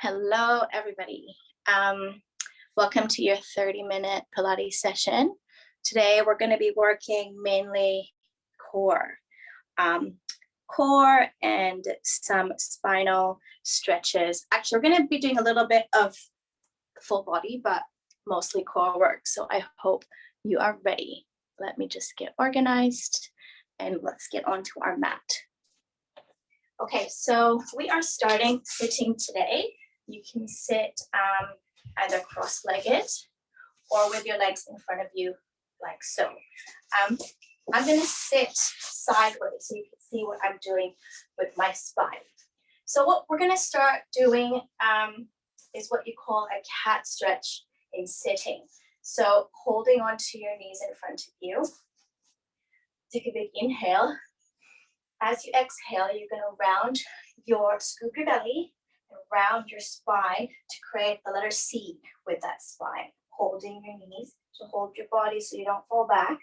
Hello, everybody. Welcome to your 30-minute Pilates session. Today, we're going to be working mainly core. Core and some spinal stretches. Actually, we're going to be doing a little bit of full body, but mostly core work. So I hope you are ready. Let me just get organized and let's get onto our mat. Okay, so we are starting sitting today. You can sit either cross-legged or with your legs in front of you, like so. I'm going to sit sideways so you can see what I'm doing with my spine. So what we're going to start doing is what you call a cat stretch in sitting. So holding onto your knees in front of you. Take a big inhale. As you exhale, you're going to scoop your belly and round your spine to create the letter C with that spine. Holding your knees to hold your body so you don't fall back.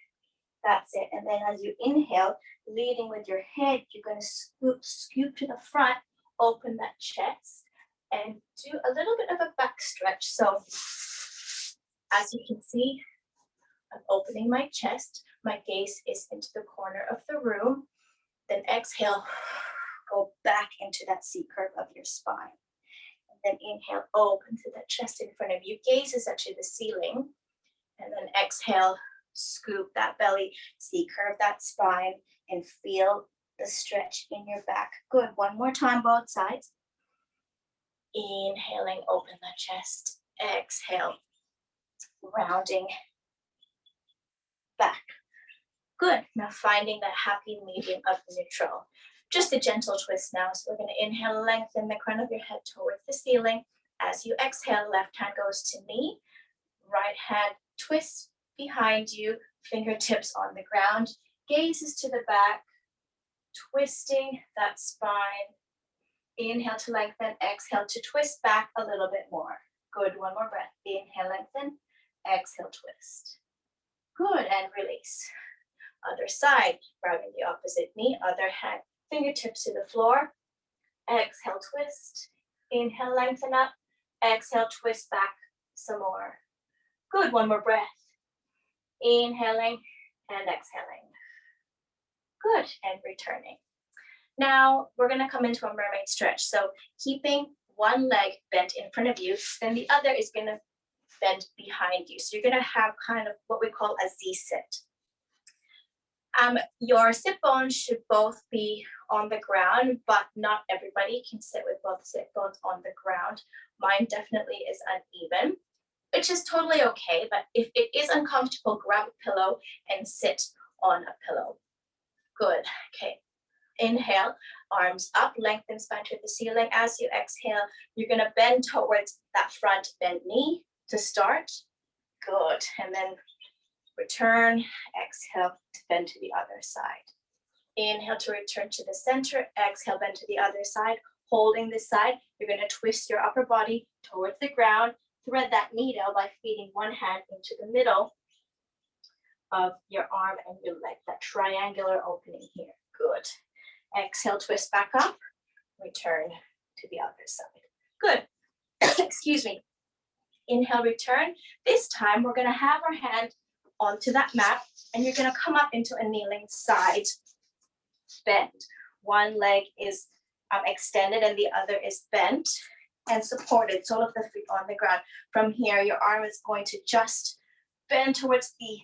That's it. And then as you inhale, leading with your head, you're going to scoop to the front, open that chest, and do a little bit of a back stretch. So as you can see, I'm opening my chest. My gaze is into the corner of the room. Then exhale, go back into that C curve of your spine. And then inhale, open to that chest in front of you. Gaze is actually the ceiling. And then exhale, scoop that belly, C curve that spine, and feel the stretch in your back. Good. One more time, both sides. Inhaling, open that chest. Exhale, rounding back. Good. Now finding that happy medium of neutral. Just a gentle twist now. So we're going to inhale, lengthen the crown of your head towards the ceiling. As you exhale, left hand goes to knee. Right hand twists behind you. Fingertips on the ground. Gaze is to the back. Twisting that spine. Inhale to lengthen. Exhale to twist back a little bit more. Good. One more breath. Inhale, lengthen. Exhale, twist. Good. And release. Other side, grabbing the opposite knee, other hand, fingertips to the floor. Exhale, twist. Inhale, lengthen up. Exhale, twist back some more. Good, one more breath. Inhaling and exhaling. Good, and returning. Now, we're gonna come into a mermaid stretch. So keeping one leg bent in front of you, then the other is gonna bend behind you. So you're gonna have kind of what we call a Z-sit. Your sit bones should both be on the ground, but not everybody can sit with both sit bones on the ground. Mine definitely is uneven, which is totally okay. But if it is uncomfortable, grab a pillow and sit on a pillow. Good. Okay. Inhale, arms up, lengthen spine to the ceiling. As you exhale, you're going to bend towards that front bent knee to start. Good. And then return, exhale to bend to the other side. Inhale to return to the center, exhale, bend to the other side. Holding this side, you're going to twist your upper body towards the ground, thread that needle by feeding one hand into the middle of your arm and your leg, that triangular opening here. Good. Exhale, twist back up, return to the other side. Good. Excuse me. Inhale, return. This time, we're going to have our hand onto that mat, and you're going to come up into a kneeling side bend. One leg is extended and the other is bent and supported, sole of the feet on the ground. From here, your arm is going to just bend towards the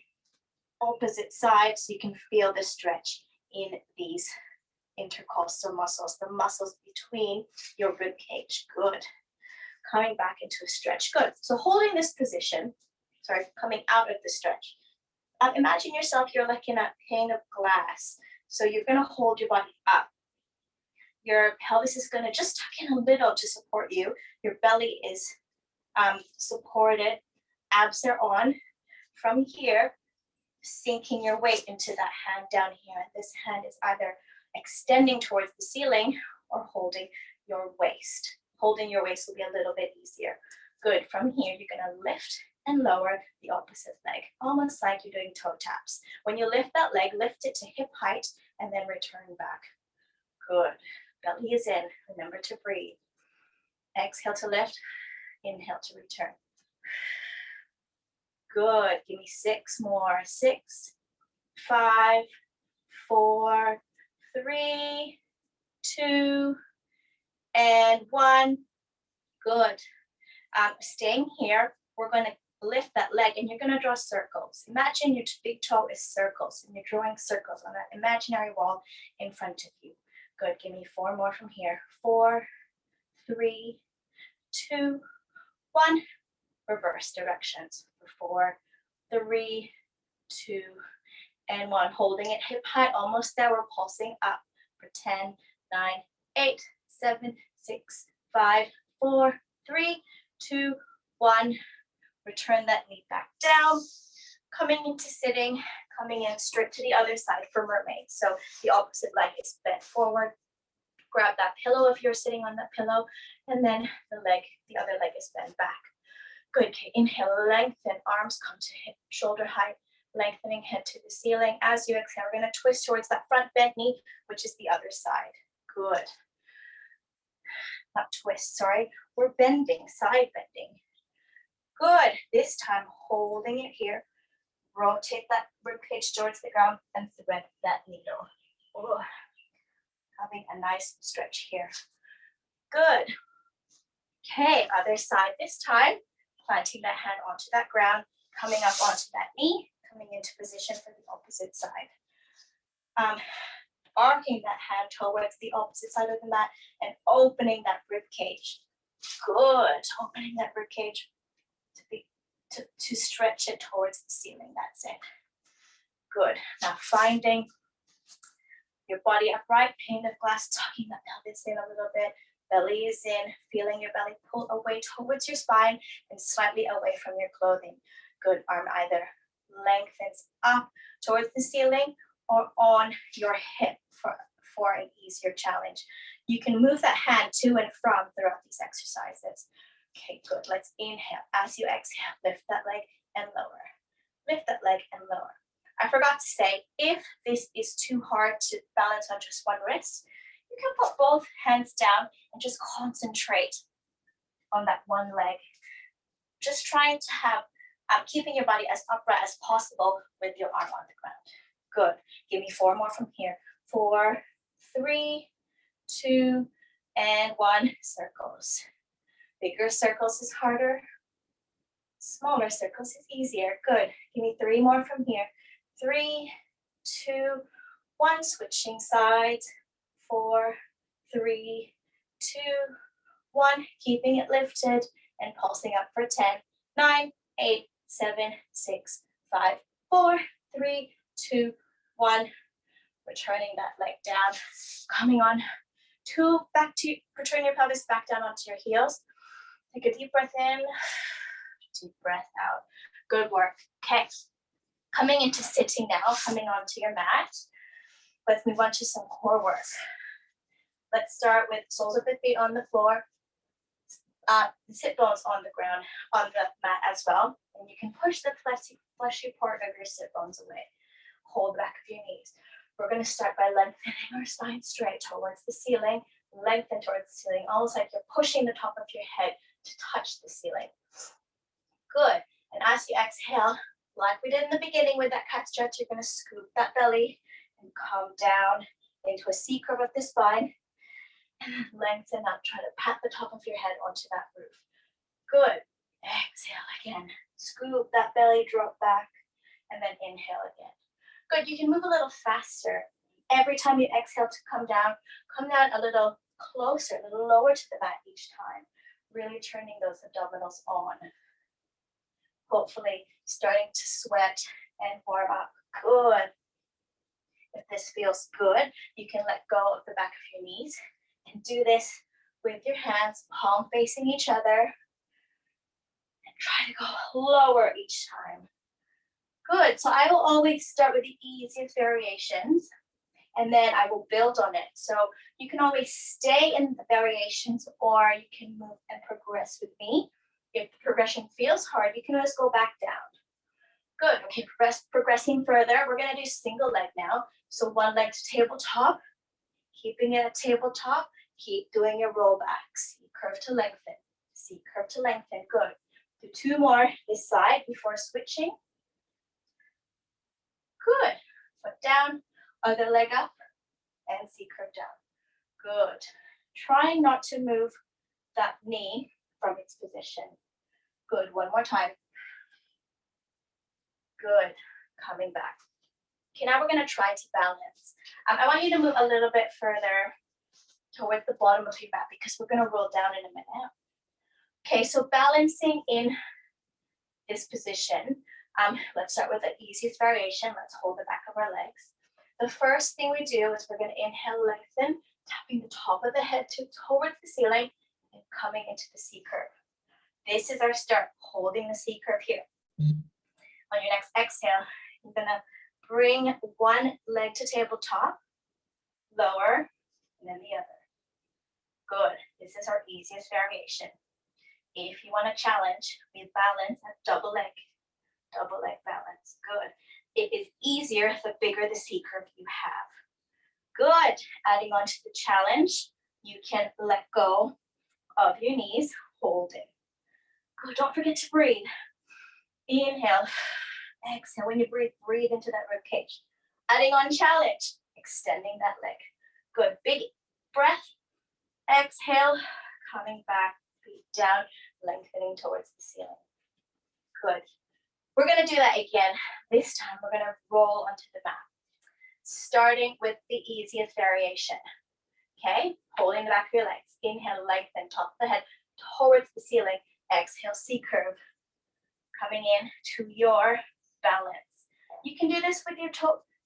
opposite side so you can feel the stretch in these intercostal muscles, the muscles between your rib cage. Good. Coming back into a stretch. Good. So holding this position, coming out of the stretch. Imagine yourself, you're like in a pane of glass. So you're going to hold your body up. Your pelvis is going to just tuck in a little to support you. Your belly is supported. Abs are on. From here, sinking your weight into that hand down here. And this hand is either extending towards the ceiling or holding your waist. Holding your waist will be a little bit easier. Good. From here, you're going to lift and lower the opposite leg, almost like you're doing toe taps. When you lift that leg, lift it to hip height and then return back. Good. Belly is in. Remember to breathe. Exhale to lift, inhale to return. Good, give me 6 more. 6, 5, 4, 3, 2, and 1. Good. Staying here, we're going to lift that leg and you're going to draw circles. Imagine your big toe is circles and you're drawing circles on that imaginary wall in front of you. Good, give me 4 more from here. 4, 3, 2, 1. Reverse directions. 4, 3, 2, and 1. Holding it hip high, almost there. We're pulsing up for 10, 9, 8, 7, 6, 5, 4, 3, 2, 1. Return that knee back down. Coming into sitting, coming in straight to the other side for mermaid. So the opposite leg is bent forward. Grab that pillow if you're sitting on that pillow, and then the other leg is bent back. Good, okay, inhale, lengthen, arms come to hip, shoulder height, lengthening head to the ceiling. As you exhale, we're gonna twist towards that front bent knee, which is the other side. Good. Not twist, sorry. We're bending, side bending. Good, this time holding it here. Rotate that ribcage towards the ground and thread that needle. Oh, having a nice stretch here. Good. Okay, other side this time. Planting that hand onto that ground, coming up onto that knee, coming into position for the opposite side. Arcing that hand towards the opposite side of the mat and opening that rib cage. Good, opening that rib cage to stretch it towards the ceiling. That's it. Good. Now finding your body upright, pane of glass, tucking that pelvis in a little bit. Belly is in, feeling your belly pull away towards your spine and slightly away from your clothing. Good, arm either lengthens up towards the ceiling or on your hip for an easier challenge. You can move that hand to and from throughout these exercises. Okay, good, let's inhale. As you exhale, lift that leg and lower. Lift that leg and lower. I forgot to say, if this is too hard to balance on just one wrist, you can put both hands down and just concentrate on that one leg. Just trying to have, keeping your body as upright as possible with your arm on the ground. Good. Give me 4 more from here. 4, 3, 2, and 1. Circles. Bigger circles is harder. Smaller circles is easier. Good. Give me 3 more from here. 3, 2, 1. Switching sides. 4, 3, 2, 1. Keeping it lifted and pulsing up for 10, 9, 8, 7, 6, 5, 4, 3, 2, 1. Returning that leg down. Coming on back to, return your pelvis back down onto your heels. Take a deep breath in, deep breath out. Good work. Okay. Coming into sitting now, coming onto your mat. Let's move on to some core work. Let's start with soles of the feet on the floor, sit bones on the ground, on the mat as well. And you can push the fleshy part of your sit bones away. Hold the back of your knees. We're going to start by lengthening our spine straight towards the ceiling. Lengthen towards the ceiling, almost like you're pushing the top of your head to touch the ceiling. Good. And as you exhale, like we did in the beginning with that cat stretch, you're going to scoop that belly and come down into a C curve of the spine. And lengthen up, try to pat the top of your head onto that roof. Good. Exhale again. Scoop that belly, drop back, and then inhale again. Good, you can move a little faster. Every time you exhale to come down a little closer, a little lower to the mat each time. Really turning those abdominals on. Hopefully starting to sweat and warm up. Good. If this feels good, you can let go of the back of your knees and do this with your hands, palm facing each other. And try to go lower each time. Good, so I will always start with the easiest variations and then I will build on it. So you can always stay in the variations or you can move and progress with me. If the progression feels hard, you can always go back down. Good, okay, progressing further. We're gonna do single leg now. So one leg to tabletop, keeping it at tabletop, keep doing your rollbacks. curve to lengthen. C curve to lengthen. Good. Do 2 more this side before switching. Good. Foot down, other leg up, and C curve down. Good. Trying not to move that knee from its position. Good. One more time. Good. Coming back. Okay, now we're going to try to balance. I want you to move a little bit further towards the bottom of your mat because we're going to roll down in a minute. Okay, so balancing in this position. Let's start with the easiest variation. Let's hold the back of our legs. The first thing we do is we're going to inhale, lengthen, tapping the top of the head towards the ceiling and coming into the C curve. This is our start, holding the C curve here. On your next exhale, you're going to bring one leg to tabletop, lower, and then the other. Good. This is our easiest variation. If you want to challenge, we balance at double leg balance. Good. It is easier the bigger the C curve you have. Good. Adding on to the challenge, you can let go of your knees, holding. Good. Don't forget to breathe. Inhale. Exhale. When you breathe, breathe into that rib cage. Adding on challenge, extending that leg. Good. Big breath. Exhale. Coming back, feet down, lengthening towards the ceiling. Good. We're going to do that again. This time we're going to roll onto the mat. Starting with the easiest variation. Okay? Holding the back of your legs. Inhale, lengthen, top of the head towards the ceiling. Exhale, C curve. Coming in to your balance. You can do this with your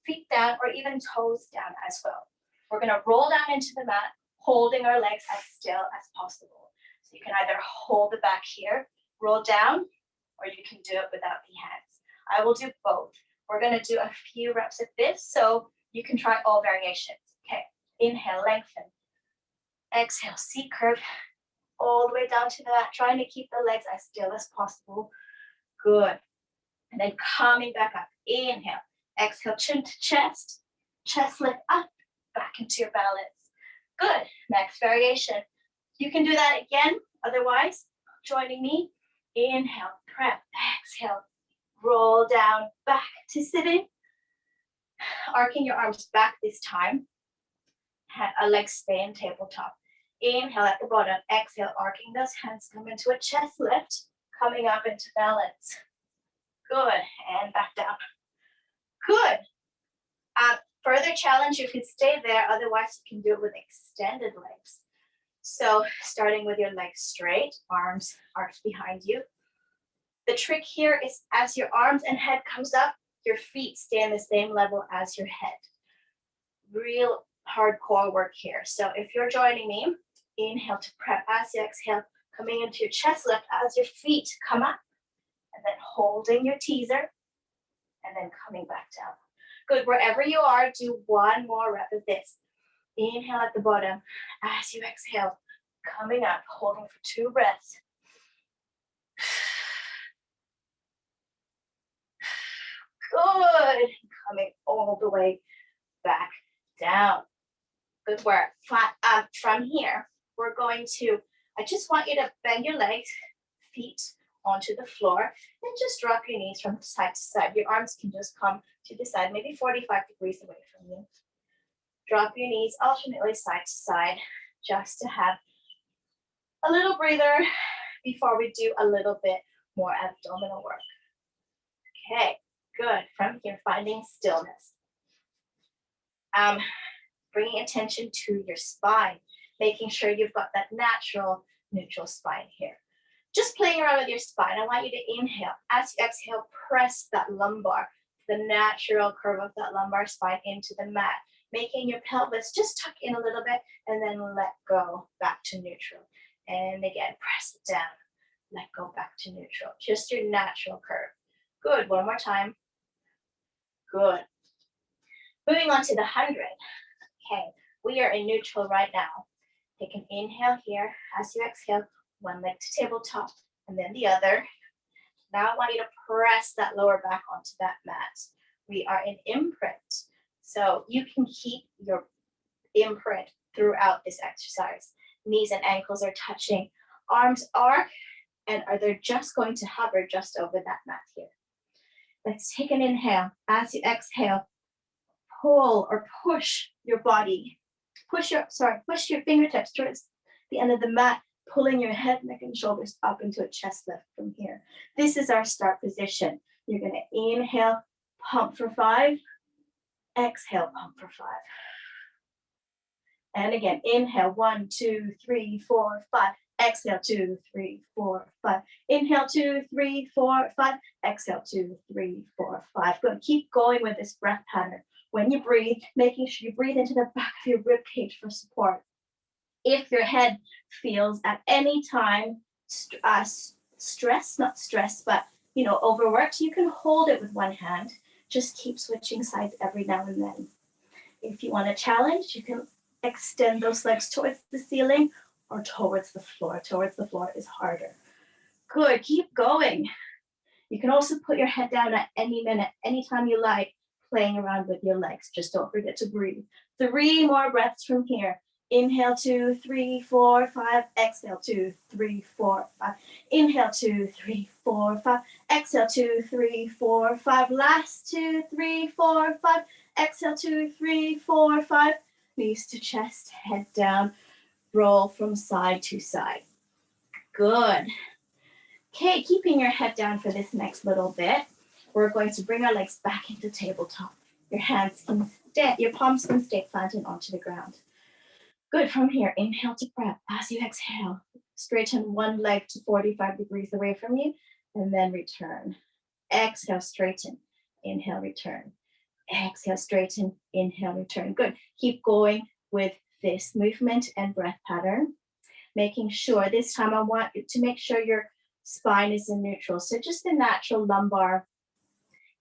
feet down or even toes down as well. We're going to roll down into the mat, holding our legs as still as possible. So you can either hold the back here, roll down, or you can do it without the hands. I will do both. We're going to do a few reps of this, so you can try all variations. Okay, inhale, lengthen. Exhale, C curve, all the way down to the mat, trying to keep the legs as still as possible. Good. And then coming back up. Inhale, exhale, chin to chest lift up, back into your balance. Good. Next variation. You can do that again. Otherwise, joining me. Inhale, prep, exhale, roll down, back to sitting. Arcing your arms back this time. Legs stay in tabletop. Inhale at the bottom, exhale, arcing those hands, come into a chest lift, coming up into balance. Good, and back down. Good. Further challenge, you can stay there, otherwise you can do it with extended legs. So starting with your legs straight, arms arched behind you. The trick here is as your arms and head comes up, your feet stay on the same level as your head. Real hardcore work here. So if you're joining me, inhale to prep as you exhale, coming into your chest lift as your feet come up, and then holding your teaser, and then coming back down. Good, wherever you are, do one more rep of this. Inhale at the bottom as you exhale, coming up, holding for 2 breaths. Good, coming all the way back down. Good work. From here, we're going to, I just want you to bend your legs, feet onto the floor, and just drop your knees from side to side. Your arms can just come to the side, maybe 45 degrees away from you. Drop your knees alternately side to side, just to have a little breather before we do a little bit more abdominal work. Okay, good. From here, finding stillness. Bringing attention to your spine, making sure you've got that natural neutral spine here. Just playing around with your spine, I want you to inhale. As you exhale, press that lumbar, the natural curve of that lumbar spine into the mat, making your pelvis just tuck in a little bit and then let go back to neutral. And again, press it down, let go back to neutral. Just your natural curve. Good, one more time. Good. Moving on to the 100. Okay, we are in neutral right now. Take an inhale here. As you exhale, one leg to tabletop and then the other. Now I want you to press that lower back onto that mat. We are in imprint. So you can keep your imprint throughout this exercise. Knees and ankles are touching. Arms arc, and they're just going to hover just over that mat here. Let's take an inhale. As you exhale, pull or push your body. Push your fingertips towards the end of the mat, pulling your head, neck, and shoulders up into a chest lift from here. This is our start position. You're gonna inhale, pump for 5, exhale, pump for 5. And again, inhale, 1, 2, 3, 4, 5. Exhale, 2, 3, 4, 5. Inhale, 2, 3, 4, 5. Exhale, 2, 3, 4, 5. Good. Keep going with this breath pattern. When you breathe, making sure you breathe into the back of your rib cage for support. If your head feels at any time stressed, not stressed, but overworked, you can hold it with one hand. Just keep switching sides every now and then. If you want a challenge, you can extend those legs towards the ceiling or towards the floor. Towards the floor is harder. Good, keep going. You can also put your head down at any minute, anytime you like, playing around with your legs. Just don't forget to breathe. 3 more breaths from here. Inhale, 2, 3, 4, 5. Exhale, 2, 3, 4, 5. Inhale, 2, 3, 4, 5. Exhale, 2, 3, 4, 5. Last 2, 3, 4, 5. Exhale, 2, 3, 4, 5. Knees to chest, head down. Roll from side to side. Good. Okay, keeping your head down for this next little bit, we're going to bring our legs back into tabletop. Your palms can stay planted onto the ground. Good. From here, inhale to breath. As you exhale, straighten one leg to 45 degrees away from you, and then return. Exhale, straighten. Inhale, return. Exhale, straighten. Inhale, return. Good. Keep going with this movement and breath pattern. Making sure this time I want you to make sure your spine is in neutral. So just the natural lumbar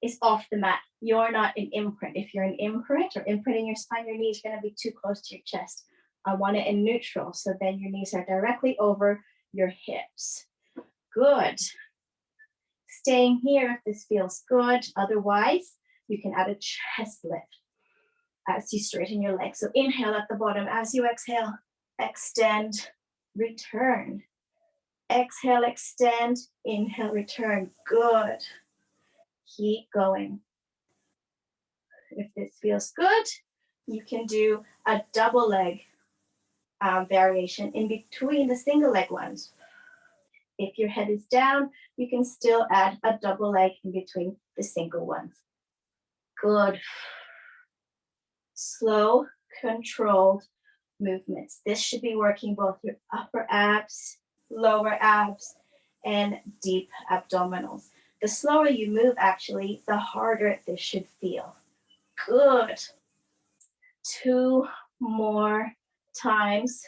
is off the mat. You're not an imprint. If you're an imprint or imprinting your spine, your knees are going to be too close to your chest. I want it in neutral. So then your knees are directly over your hips. Good. Staying here if this feels good. Otherwise, you can add a chest lift as you straighten your legs. So inhale at the bottom. As you exhale, extend, return. Exhale, extend, inhale, return. Good. Keep going. If this feels good, you can do a double leg variation in between the single leg ones. If your head is down, you can still add a double leg in between the single ones. Good. Slow, controlled movements. This should be working both your upper abs, lower abs, and deep abdominals. The slower you move, actually, the harder this should feel. Good. 2 more times.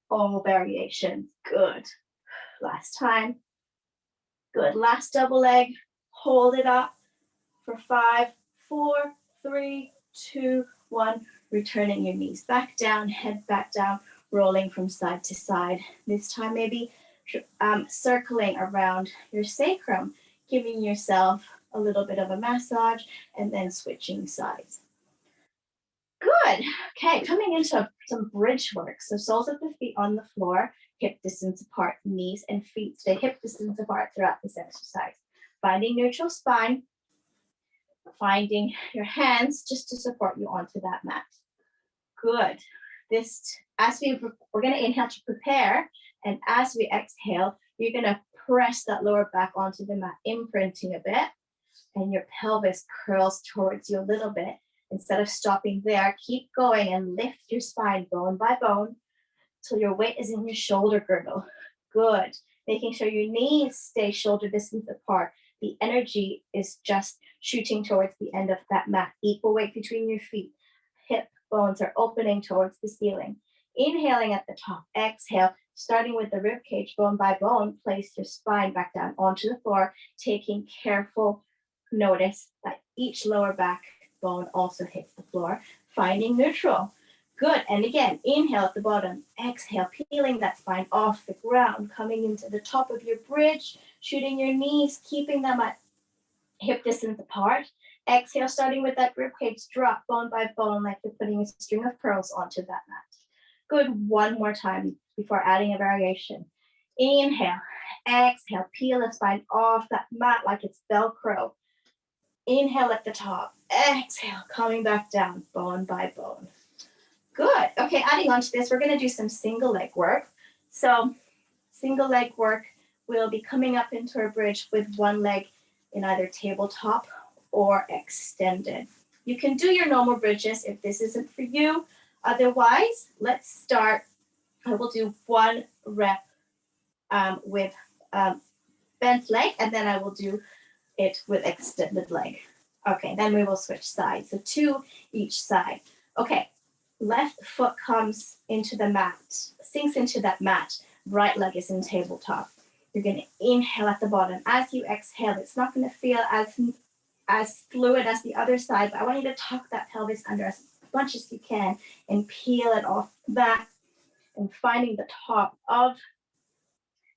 All variations. Good. Last time. Good. Last double leg. Hold it up for 5, 4, 3, 2, 1. Returning your knees back down, head back down, rolling from side to side. This time maybe circling around your sacrum, giving yourself a little bit of a massage, and then switching sides. Good. Okay, coming into some bridge work. So soles of the feet on the floor, hip distance apart, knees and feet stay hip distance apart throughout this exercise. Finding neutral spine, finding your hands just to support you onto that mat. Good. We're going to inhale to prepare, and as we exhale, you're going to press that lower back onto the mat, imprinting a bit, and your pelvis curls towards you a little bit. Instead of stopping there, keep going and lift your spine bone by bone till your weight is in your shoulder girdle. Good. Making sure your knees stay shoulder distance apart. The energy is just shooting towards the end of that mat. Equal weight between your feet. Hip bones are opening towards the ceiling. Inhaling at the top. Exhale. Starting with the rib cage bone by bone, place your spine back down onto the floor, taking careful notice that each lower back bone also hits the floor, finding neutral. Good. And again, inhale at the bottom, exhale, peeling that spine off the ground, coming into the top of your bridge, shooting your knees, keeping them at hip distance apart. Exhale, starting with that rib cage drop bone by bone, like you're putting a string of pearls onto that mat. Good, one more time before adding a variation. Inhale, exhale, peel the spine off that mat like it's Velcro. Inhale at the top, exhale, coming back down, bone by bone. Good. Okay, adding on to this, we're gonna do some single leg work. So single leg work, we'll be coming up into our bridge with one leg in either tabletop or extended. You can do your normal bridges if this isn't for you. Otherwise, let's start. I will do one rep with bent leg, and then I will do it with extended leg. Okay, then we will switch sides. So 2 each side. Okay, left foot comes into the mat, sinks into that mat. Right leg is in tabletop. You're going to inhale at the bottom. As you exhale, it's not going to feel as fluid as the other side, but I want you to tuck that pelvis under as much as you can and peel it off back and finding the top of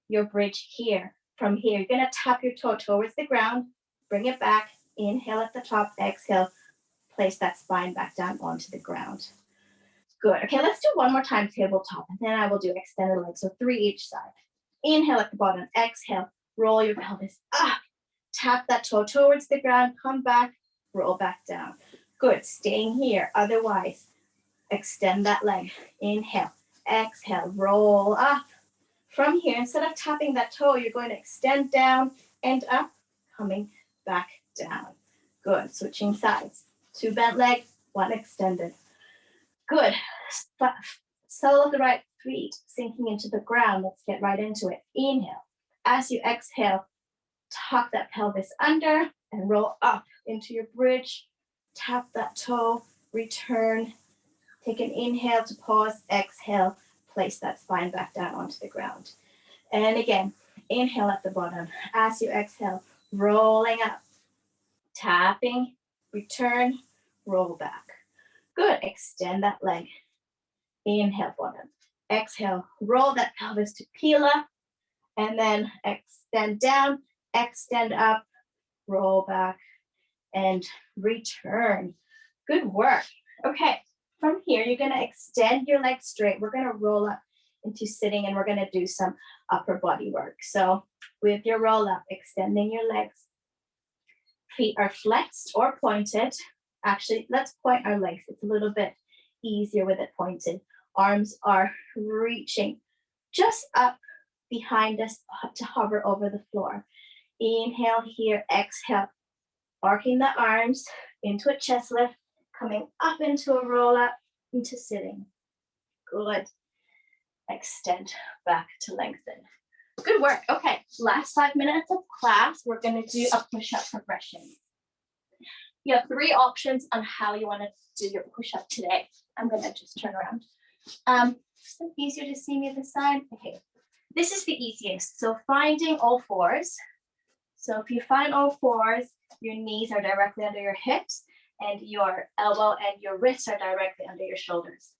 your bridge here. From here, you're going to tap your toe towards the ground, bring it back, inhale at the top, exhale, place that spine back down onto the ground. Good. Okay, let's do one more time tabletop, and then I will do extended legs, so 3 each side. Inhale at the bottom, exhale, roll your pelvis up, tap that toe towards the ground, come back, roll back down. Good, staying here. Otherwise, extend that leg. Inhale, exhale, roll up. From here, instead of tapping that toe, you're going to extend down and up, coming back down. Good, switching sides. 2 bent leg, 1 extended. Good. Sole of the right feet sinking into the ground. Let's get right into it. Inhale. As you exhale, tuck that pelvis under and roll up into your bridge. Tap that toe, return. Take an inhale to pause, exhale, place that spine back down onto the ground. And again, inhale at the bottom. As you exhale, rolling up, tapping, return, roll back. Good, extend that leg. Inhale, bottom. Exhale, roll that pelvis to peel up, and then extend down, extend up, roll back, and return. Good work. Okay, from here, you're gonna extend your legs straight. We're gonna roll up into sitting, and we're gonna do some upper body work. So with your roll up, extending your legs, feet are flexed or pointed. Actually, let's point our legs. It's a little bit easier with it pointed. Arms are reaching just up behind us to hover over the floor. Inhale here, exhale, arcing the arms into a chest lift, coming up into a roll up, into sitting. Good. Extend back to lengthen. Good work. Okay, last 5 minutes of class, we're going to do a push-up progression. You have 3 options on how you want to do your push-up today. I'm going to just turn around. Is it easier to see me this side? Okay, this is the easiest. So finding all fours. So if you find all fours, your knees are directly under your hips and your elbow and your wrists are directly under your shoulders.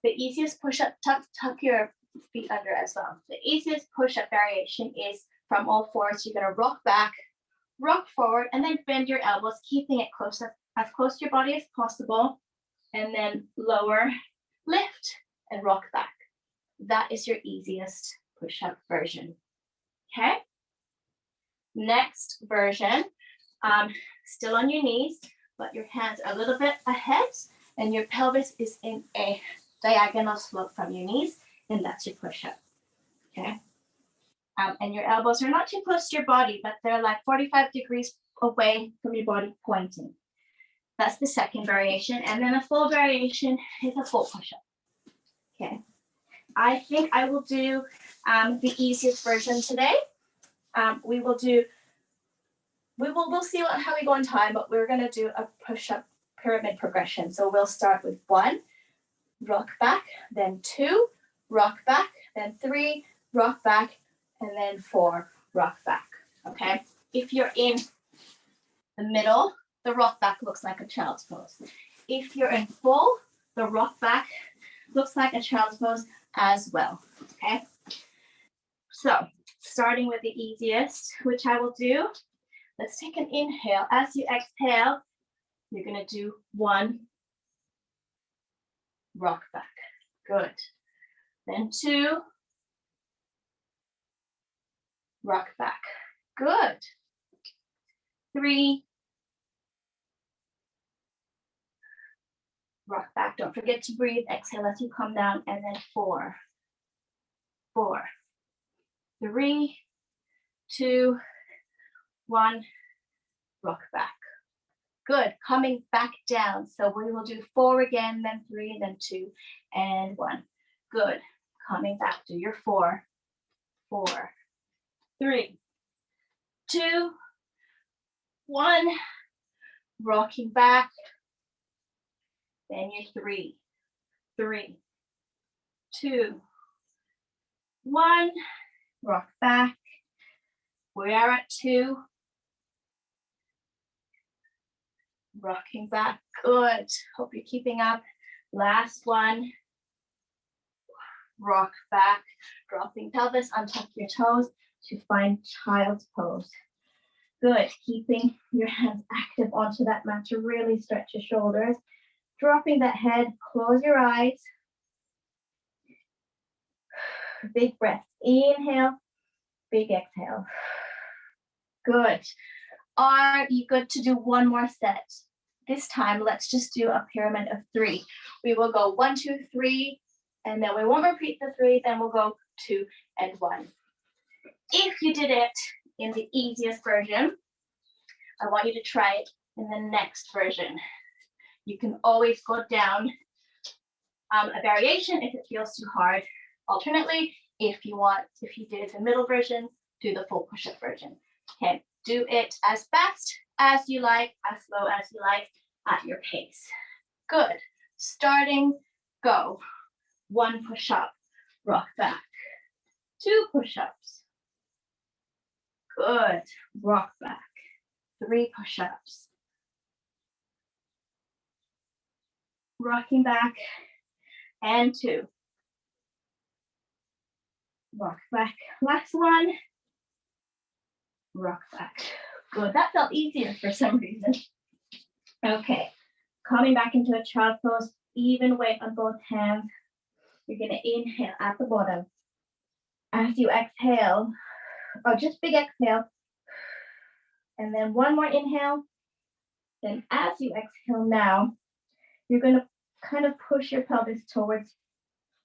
The easiest push-up, tuck your feet under as well. The easiest push-up variation is from all fours. You're going to rock back, rock forward, and then bend your elbows, keeping it as close to your body as possible, and then lower, lift, and rock back. That is your easiest push-up version. Okay? Next version, still on your knees, but your hands are a little bit ahead, and your pelvis is in a diagonal slope from your knees, and that's your push-up. Okay? And your elbows are not too close to your body, but they're like 45 degrees away from your body pointing. That's the second variation. And then a full variation is a full push-up. Okay. I think I will do the easiest version today. We'll see how we go in time, but we're going to do a push-up pyramid progression. So we'll start with 1, rock back, then 2, rock back, then 3, rock back, and then 4, rock back, okay? If you're in the middle, the rock back looks like a child's pose. If you're in full, the rock back looks like a child's pose as well, okay? So, starting with the easiest, which I will do, let's take an inhale. As you exhale, you're gonna do 1, rock back, good. then 2, rock back. Good. 3, rock back. Don't forget to breathe. Exhale as you come down. And then 4, 3, 2, 1, rock back. Good. Coming back down. So we will do 4 again, then 3, then 2, and 1. Good. Coming back. Do your 4, 3, 2, 1. Rocking back. Then your 3, 2, 1. Rock back. We are at 2. Rocking back. Good. Hope you're keeping up. Last one. Rock back. Dropping pelvis, untuck your toes to find child's pose. Good. Keeping your hands active onto that mat to really stretch your shoulders. Dropping that head. Close your eyes. Big breath. Inhale. Big exhale. Good. Are you good to do one more set? This time, let's just do a pyramid of 3. We will go 1, 2, 3, and then we won't repeat the 3, then we'll go 2 and 1. If you did it in the easiest version, I want you to try it in the next version. You can always go down a variation if it feels too hard. Alternately, if you did the middle version, do the full push-up version. Okay, do it as fast as you like, as slow as you like, at your pace. Good. Starting, go. 1 push-up, rock back. 2 push-ups. Good. Rock back. 3 push-ups. Rocking back. And 2. Rock back. Last one. Rock back. Good. That felt easier for some reason. Okay. Coming back into a child's pose. Even weight on both hands. You're going to inhale at the bottom. As you exhale, just big exhale. And then one more inhale. Then as you exhale now, you're going to kind of push your pelvis towards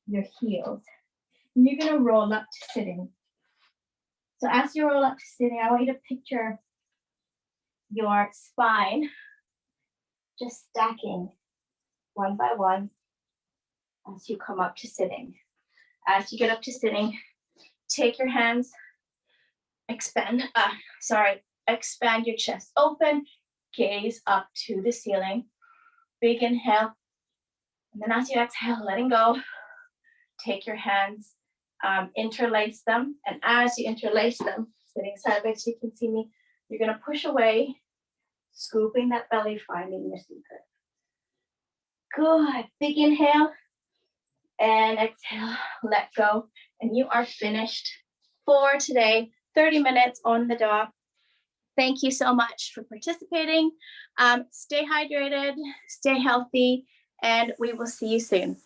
your heels. And you're going to roll up to sitting. So as you roll up to sitting, I want you to picture your spine just stacking one by one as you come up to sitting. As you get up to sitting, take your hands, expand your chest open, gaze up to the ceiling. Big inhale. And then as you exhale, letting go, take your hands, interlace them. And as you interlace them, sitting sideways so you can see me, you're going to push away, scooping that belly, finding your center. Good. Big inhale. And exhale, let go. And you are finished for today. 30 minutes on the dot. Thank you so much for participating. Stay hydrated, stay healthy, and we will see you soon.